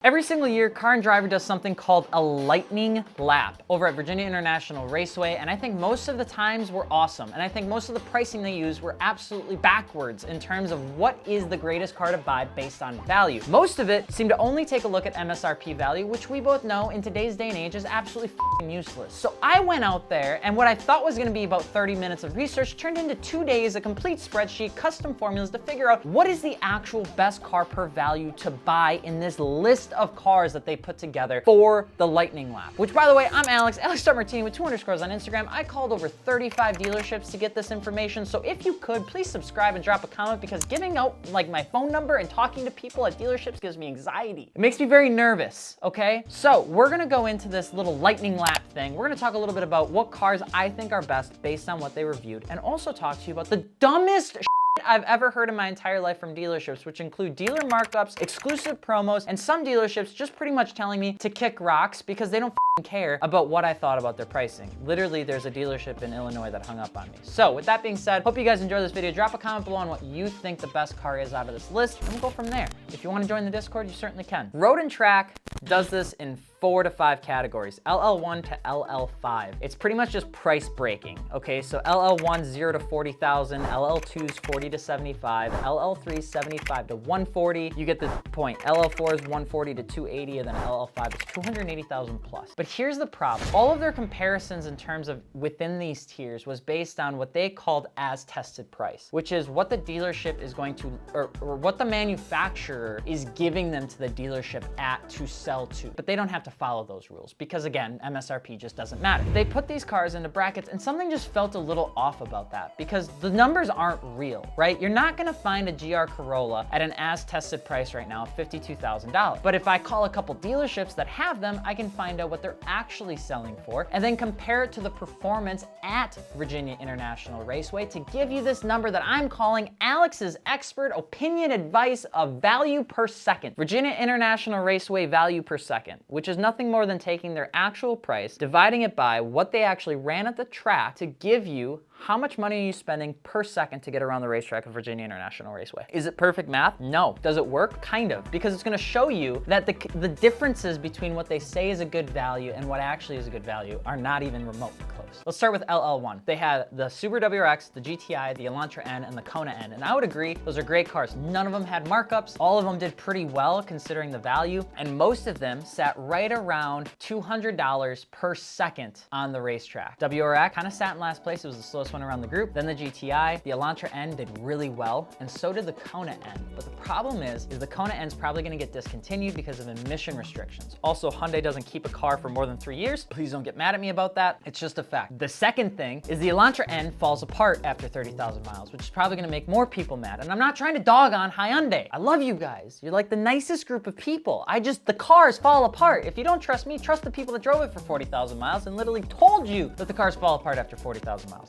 Every single year, Car and Driver does something called a lightning lap over at Virginia International Raceway, and I think most of the times were awesome, and I think most of the pricing they use were absolutely backwards in terms of what is the greatest car to buy based on value. Most of it seemed to only take a look at MSRP value, which we both know in today's day and age is absolutely useless. So I went out there, and what I thought was gonna be about 30 minutes of research turned into 2 days, a complete spreadsheet, custom formulas to figure out what is the actual best car per value to buy in this list of cars that they put together for the lightning lap. Which, by the way, I'm Alex, AlexMartini with 2 underscores on Instagram. I called over 35 dealerships to get this information, so if you could, please subscribe and drop a comment, because giving out like my phone number and talking to people at dealerships gives me anxiety. It makes me very nervous, okay? So we're gonna go into this little lightning lap thing. We're gonna talk a little bit about what cars I think are best based on what they reviewed, and also talk to you about the dumbest I've ever heard in my entire life from dealerships, which include dealer markups, exclusive promos, and some dealerships just pretty much telling me to kick rocks because they don't care about what I thought about their pricing. Literally, there's a dealership in Illinois that hung up on me. So with that being said, hope you guys enjoy this video. Drop a comment below on what you think the best car is out of this list, and we'll go from there. If you want to join the Discord, you certainly can. Road and Track does this in 4 to 5 categories, LL1 to LL5. It's pretty much just price breaking, okay? So LL1 0 to 40,000, LL2's 40 to 75, LL3 75 to 140. You get the point. LL4 is 140 to 280, and then LL5 is 280,000 plus. But here's the problem. All of their comparisons in terms of within these tiers was based on what they called as tested price, which is what the dealership is going to, or what the manufacturer is giving them to the dealership at to sell to. But they don't have to follow those rules because, again, MSRP just doesn't matter. They put these cars into brackets, and something just felt a little off about that because the numbers aren't real, right? You're not gonna find a GR Corolla at an as tested price right now of $52,000. But if I call a couple dealerships that have them, I can find out what they're actually selling for and then compare it to the performance at Virginia International Raceway to give you this number that I'm calling Alex's expert opinion advice of value per second. Virginia International Raceway value per second, which is nothing more than taking their actual price, dividing it by what they actually ran at the track to give you how much money are you spending per second to get around the racetrack of Virginia International Raceway. Is it perfect math? No. Does it work? Kind of, because it's gonna show you that the differences between what they say is a good value and what actually is a good value are not even remotely close. Let's start with LL1. They had the Subaru WRX, the GTI, the Elantra N, and the Kona N, and I would agree, those are great cars. None of them had markups. All of them did pretty well considering the value, and most of them sat right around $200 per second on the racetrack. WRX kind of sat in last place. It was the slowest one around the group. Then the GTI, the Elantra N did really well, and so did the Kona N. But the problem is the Kona N is probably gonna get discontinued because of emission restrictions. Also, Hyundai doesn't keep a car for more than 3 years. Please don't get mad at me about that. It's just a fact. The second thing is the Elantra N falls apart after 30,000 miles, which is probably gonna make more people mad. And I'm not trying to dog on Hyundai. I love you guys. You're like the nicest group of people. The cars fall apart. If you don't trust me, trust the people that drove it for 40,000 miles and literally told you that the cars fall apart after 40,000 miles.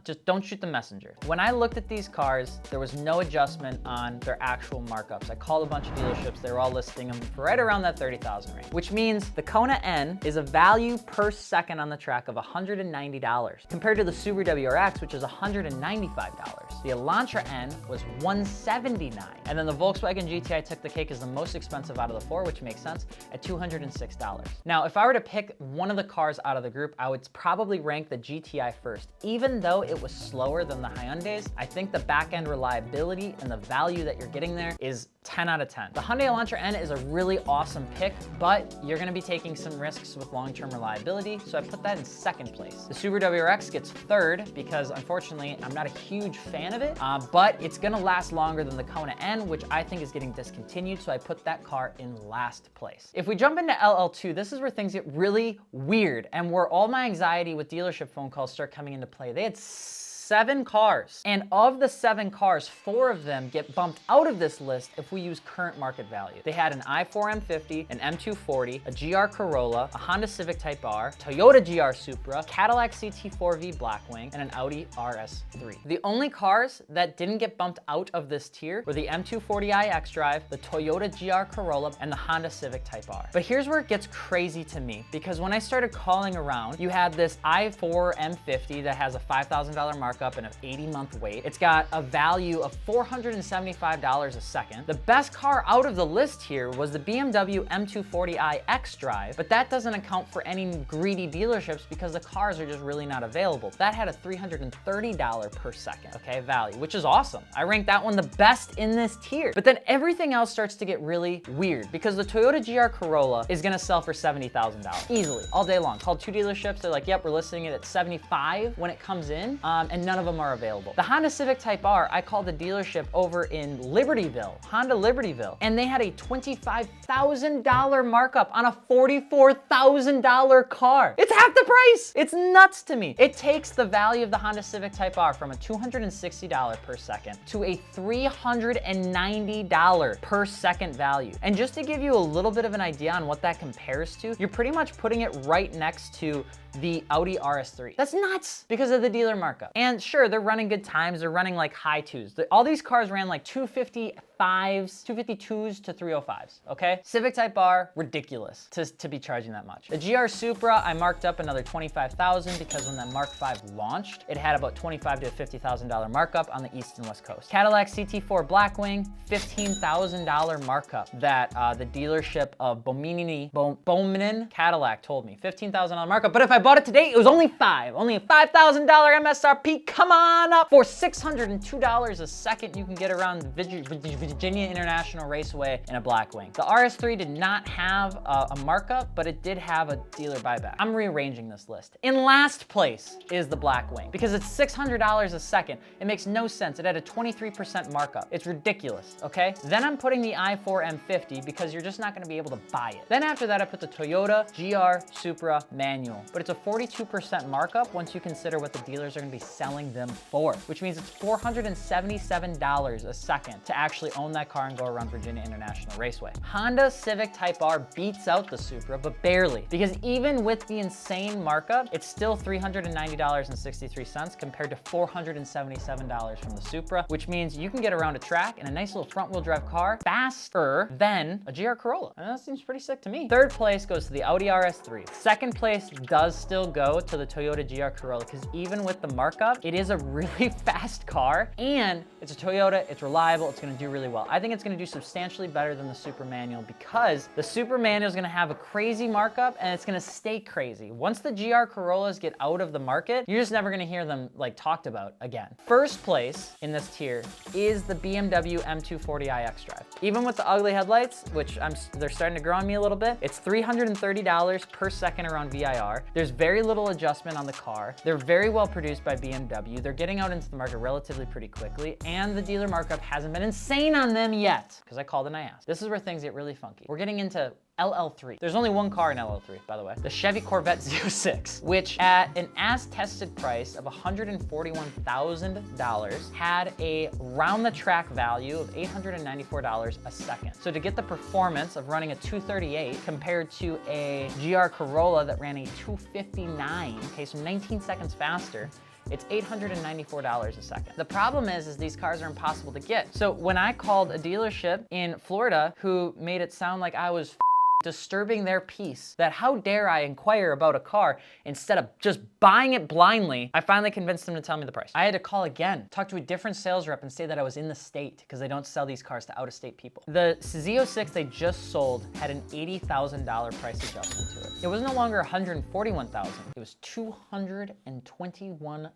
Just don't shoot the messenger. When I looked at these cars, there was no adjustment on their actual markups. I called a bunch of dealerships. They were all listing them for right around that 30,000 range, which means the Kona N is a value per second on the track of $190 compared to the Subaru WRX, which is $195. The Elantra N was $179. And then the Volkswagen GTI took the cake as the most expensive out of the 4, which makes sense, at $206. Now, if I were to pick one of the cars out of the group, I would probably rank the GTI first. Even though it was slower than the Hyundais, I think the back-end reliability and the value that you're getting there is 10 out of 10. The Hyundai Elantra N is a really awesome pick, but you're gonna be taking some risks with long-term reliability, so I put that in second place. The Subaru WRX gets third because, unfortunately, I'm not a huge fan of it, but it's gonna last longer than the Kona N, which I think is getting discontinued, so I put that car in last place. If we jump into LL2, this is where things get really weird and where all my anxiety with dealership phone calls start coming into play. They had 7 cars, and of the 7 cars, 4 of them get bumped out of this list if we use current market value. They had an i4 M50, an M240, a GR Corolla, a Honda Civic Type R, Toyota GR Supra, Cadillac CT4V Blackwing, and an Audi RS3. The only cars that didn't get bumped out of this tier were the M240i xDrive, the Toyota GR Corolla, and the Honda Civic Type R. But here's where it gets crazy to me, because when I started calling around, you had this i4 M50 that has a $5,000 markup markup and an 80-month wait. It's got a value of $475 a second. The best car out of the list here was the BMW M240i xDrive, but that doesn't account for any greedy dealerships because the cars are just really not available. That had a $330 per second, okay, value, which is awesome. I ranked that one the best in this tier. But then everything else starts to get really weird because the Toyota GR Corolla is gonna sell for $70,000 easily, all day long. Called 2 dealerships, they're like, yep, we're listing it at 75 when it comes in, and none of them are available. The Honda Civic Type R, I called the dealership over in Libertyville, Honda Libertyville, and they had a $25,000 markup on a $44,000 car. It's half the price. It's nuts to me. It takes the value of the Honda Civic Type R from a $260 per second to a $390 per second value. And just to give you a little bit of an idea on what that compares to, you're pretty much putting it right next to the Audi RS3. That's nuts because of the dealer markup. And sure, they're running good times. They're running like high twos. All these cars ran like 255s, 252s to 305s, okay? Civic Type R, ridiculous to be charging that much. The GR Supra, I marked up another $25,000 because when that Mark V launched, it had about $25,000 to $50,000 markup on the East and West Coast. Cadillac CT4 Blackwing, $15,000 markup that the dealership of Bowman Cadillac told me. $15,000 markup, but if I bought it today, it was only a $5,000 MSRP. Come on up. For $602 a second, you can get around Virginia International Raceway in a Blackwing. The RS3 did not have a markup, but it did have a dealer buyback. I'm rearranging this list. In last place is the Blackwing because it's $600 a second. It makes no sense. It had a 23% markup. It's ridiculous, okay? Then I'm putting the i4 M50 because you're just not gonna be able to buy it. Then after that, I put the Toyota GR Supra manual, but it's a 42% markup once you consider what the dealers are gonna be selling them for, which means it's $477 a second to actually own that car and go around Virginia International Raceway. Honda Civic Type R beats out the Supra, but barely, because even with the insane markup, it's still $390.63 compared to $477 from the Supra, which means you can get around a track in a nice little front-wheel drive car faster than a GR Corolla. And that seems pretty sick to me. Third place goes to the Audi RS3. Second place does still go to the Toyota GR Corolla because even with the markup, it is a really fast car and it's a Toyota, it's reliable, it's gonna do really well. I think it's gonna do substantially better than the Super Manual because the Super Manual is gonna have a crazy markup and it's gonna stay crazy. Once the GR Corollas get out of the market, you're just never gonna hear them like talked about again. First place in this tier is the BMW M240i xDrive. Even with the ugly headlights, which they're starting to grow on me a little bit, it's $330 per second around VIR. There's very little adjustment on the car. They're very well produced by BMW. They're getting out into the market relatively pretty quickly, and the dealer markup hasn't been insane on them yet, because I called and I asked. This is where things get really funky. We're getting into LL3. There's only one car in LL3, by the way. The Chevy Corvette Z06, which at an as-tested price of $141,000 had a round-the-track value of $894 a second. So to get the performance of running a 238 compared to a GR Corolla that ran a 259, okay, so 19 seconds faster, it's $894 a second. The problem is these cars are impossible to get. So when I called a dealership in Florida who made it sound like I was disturbing their peace, that how dare I inquire about a car instead of just buying it blindly, I finally convinced them to tell me the price. I had to call again, talk to a different sales rep and say that I was in the state because they don't sell these cars to out-of-state people. The Z06 they just sold had an $80,000 price adjustment to it. It was no longer $141,000, it was $221,000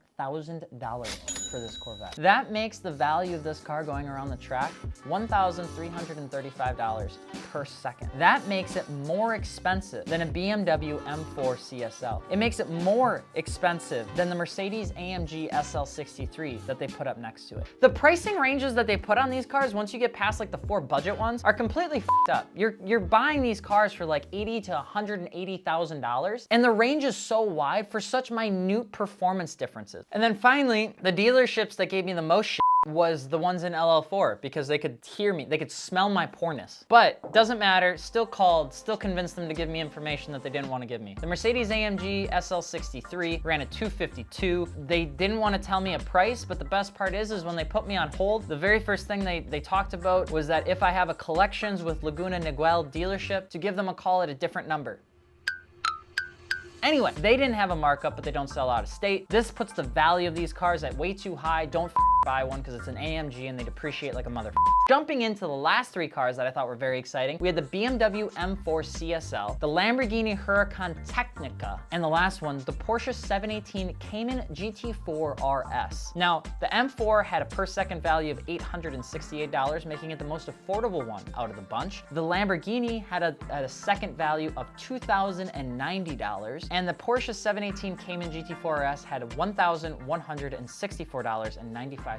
for this Corvette. That makes the value of this car going around the track $1,335 per second. That makes it more expensive than a BMW M4 CSL. It makes it more expensive than the Mercedes AMG SL63 that they put up next to it. The pricing ranges that they put on these cars, once you get past like the 4 budget ones, are completely f***ed up. You're buying these cars for like $80,000 to $180,000, and the range is so wide for such minute performance differences. And then finally, the dealerships that gave me the most shit was the ones in LL4 because they could hear me, they could smell my poorness. But doesn't matter, still called, still convinced them to give me information that they didn't want to give me. The Mercedes AMG SL63 ran a 252. They didn't want to tell me a price, but the best part is when they put me on hold, the very first thing they talked about was that if I have a collections with Laguna Niguel dealership, to give them a call at a different number. Anyway, they didn't have a markup, but they don't sell out of state. This puts the value of these cars at way too high. Don't buy one because it's an AMG and they depreciate like a mother. Jumping into the last three cars that I thought were very exciting, we had the BMW M4 CSL, the Lamborghini Huracan Technica, and the last one, the Porsche 718 Cayman GT4 RS. Now, the M4 had a per second value of $868, making it the most affordable one out of the bunch. The Lamborghini had a second value of $2,090, and the Porsche 718 Cayman GT4 RS had $1,164.95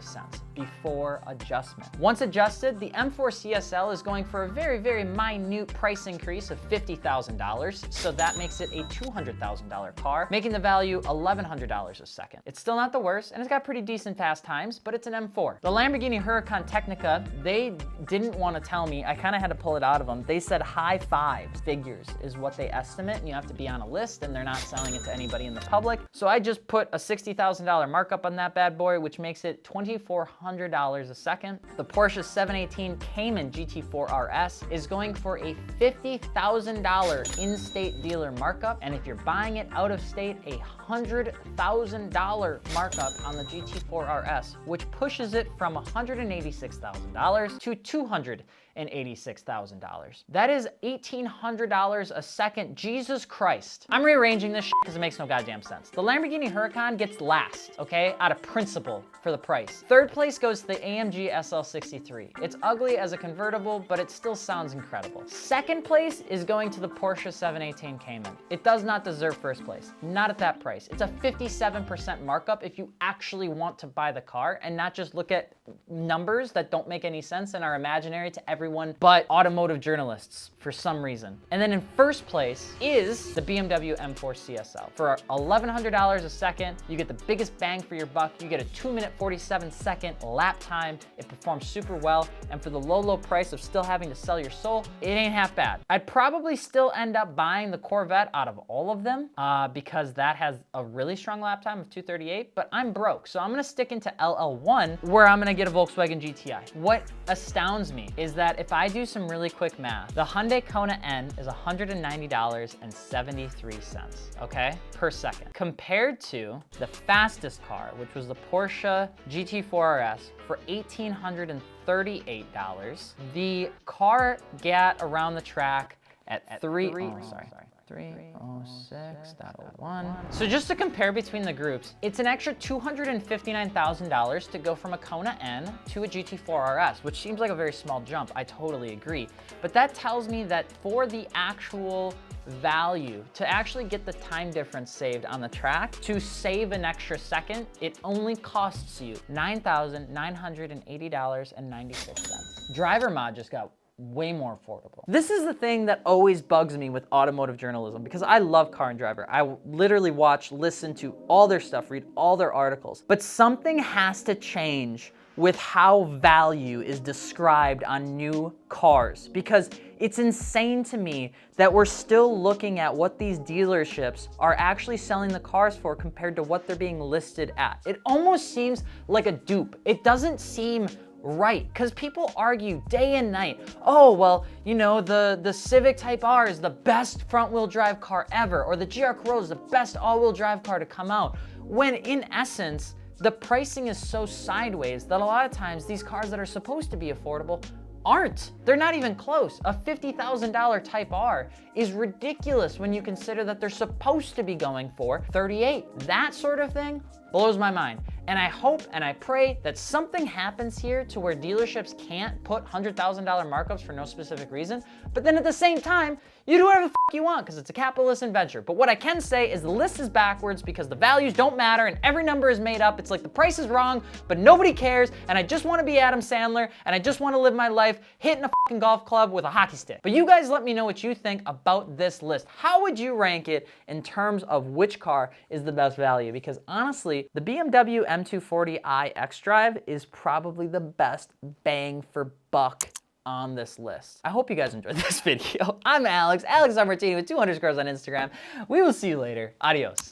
before adjustment. Once adjusted, the M4 CSL is going for a very, very minute price increase of $50,000, so that makes it a $200,000 car, making the value $1,100 a second. It's still not the worst, and it's got pretty decent fast times, but it's an M4. The Lamborghini Huracan Technica, they didn't want to tell me. I kind of had to pull it out of them. They said high fives figures is what they estimate, and you have to be on a list, and they're not selling it to anybody in the public. So I just put a $60,000 markup on that bad boy, which makes it $2,400 a second. The Porsche 718 Cayman GT4 RS is going for a $50,000 in-state dealer markup, and if you're buying it out of state, a $100,000 markup on the GT4 RS, which pushes it from $186,000 to $286,000. That is $1,800 a second. Jesus Christ. I'm rearranging this because it makes no goddamn sense. The Lamborghini Huracan gets last, okay, out of principle for the price. Third place goes to the AMG SL63. It's ugly as a convertible, but it still sounds incredible. Second place is going to the Porsche 718 Cayman. It does not deserve first place, not at that price. It's a 57% markup if you actually want to buy the car and not just look at numbers that don't make any sense and are imaginary to everyone but automotive journalists for some reason. And then in first place is the BMW M4 CSL. For $1,100 a second, you get the biggest bang for your buck. You get a 2-minute 47-second lap time. It performs super well. And for the low price of still having to sell your soul, it ain't half bad. I'd probably still end up buying the Corvette out of all of them because that has a really strong lap time of 2:38, but I'm broke. So I'm gonna stick into LL1 where I'm gonna get a Volkswagen GTI. What astounds me is that if I do some really quick math, the Hyundai Kona N is $190.73, okay, per second, compared to the fastest car, which was the Porsche GT4 RS for $1,838. The car got around the track at 306.01. So just to compare between the groups, it's an extra $259,000 to go from a Kona N to a GT4 RS, which seems like a very small jump. I totally agree. But that tells me that for the actual value, to actually get the time difference saved on the track, to save an extra second, it only costs you $9,980.96. Driver mod just got way more affordable. This is the thing that always bugs me with automotive journalism because I love Car and Driver. I literally watch, listen to all their stuff, read all their articles. But something has to change with how value is described on new cars because it's insane to me that we're still looking at what these dealerships are actually selling the cars for compared to what they're being listed at. It almost seems like a dupe. It doesn't seem right, because people argue day and night, oh, well, you know, the Civic Type R is the best front-wheel drive car ever, or the GR Corolla is the best all-wheel drive car to come out, when in essence, the pricing is so sideways that a lot of times these cars that are supposed to be affordable aren't. They're not even close. A $50,000 Type R is ridiculous when you consider that they're supposed to be going for $38,000. That sort of thing blows my mind. And I hope and I pray that something happens here to where dealerships can't put $100,000 markups for no specific reason, but then at the same time, you do whatever the you want because it's a capitalist venture. But what I can say is the list is backwards because the values don't matter and every number is made up. It's like the price is wrong, but nobody cares, and I just want to be Adam Sandler, and I just want to live my life hitting a golf club with a hockey stick. But you guys let me know what you think about this list. How would you rank it in terms of which car is the best value? Because honestly, the BMW M240i xDrive is probably the best bang for buck on this list. I hope you guys enjoyed this video. I'm Alex, AlexMartini with 2 underscores on Instagram. We will see you later. Adios.